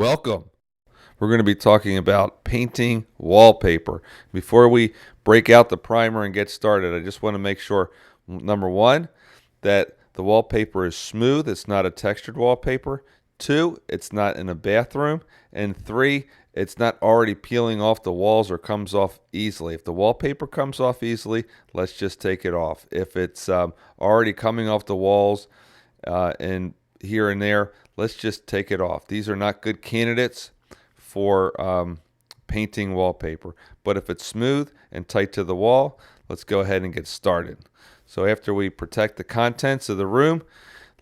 Welcome. We're going to be talking about painting wallpaper. Before we break out the primer and get started, I just want to make sure, number one, that the wallpaper is smooth. It's not a textured wallpaper. Two, it's not in a bathroom. And three, it's not already peeling off the walls or comes off easily. If the wallpaper comes off easily, let's just take it off. If it's already coming off the walls and here and there, let's just take it off. These are not good candidates for painting wallpaper. But if it's smooth and tight to the wall, let's go ahead and get started. So after we protect the contents of the room,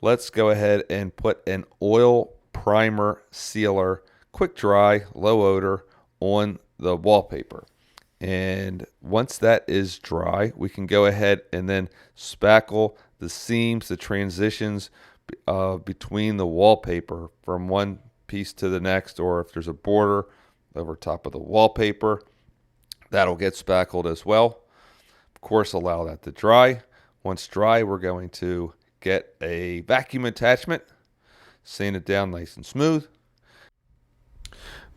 let's go ahead and put an oil primer sealer, quick dry, low odor, on the wallpaper. And once that is dry, we can go ahead and then spackle the seams, the transitions between the wallpaper from one piece to the next, or if there's a border over top of the wallpaper, that'll get spackled as well. Of course, allow that to dry. Once dry, we're going to get a vacuum attachment, sand it down nice and smooth.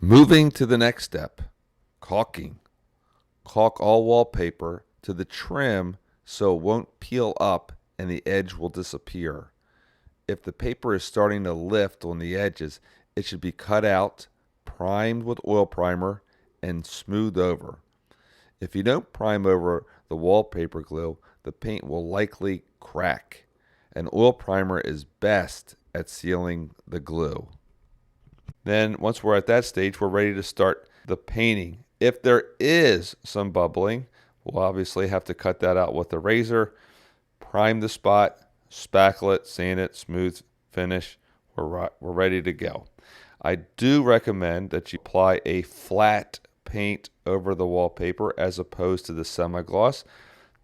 Moving to the next step, caulking. Caulk all wallpaper to the trim so it won't peel up and the edge will disappear. If the paper is starting to lift on the edges, it should be cut out, primed with oil primer, and smoothed over. If you don't prime over the wallpaper glue, the paint will likely crack. An oil primer is best at sealing the glue. Then once we're at that stage, we're ready to start the painting. If there is some bubbling, we'll obviously have to cut that out with a razor, prime the spot, spackle it, sand it, smooth finish. We're ready to go. I do recommend that you apply a flat paint over the wallpaper as opposed to the semi-gloss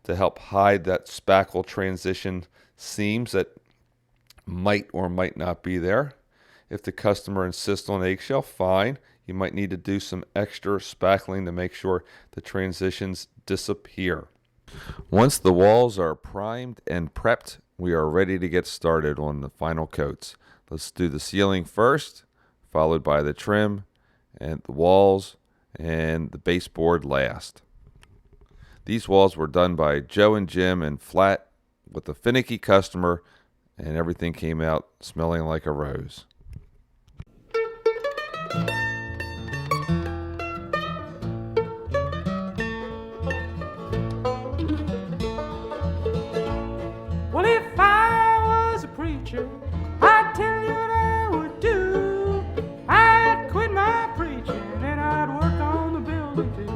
to help hide that spackle transition seams that might or might not be there. If the customer insists on eggshell, fine. You might need to do some extra spackling to make sure the transitions disappear. Once the walls are primed and prepped, we are ready to get started on the final coats. Let's do the ceiling first, followed by the trim and the walls and the baseboard last. These walls were done by Joe and Jim and flat with a finicky customer, and everything came out smelling like a rose. Well, if I was a preacher, I'd tell you what I would do. I'd quit my preaching and I'd work on the building too.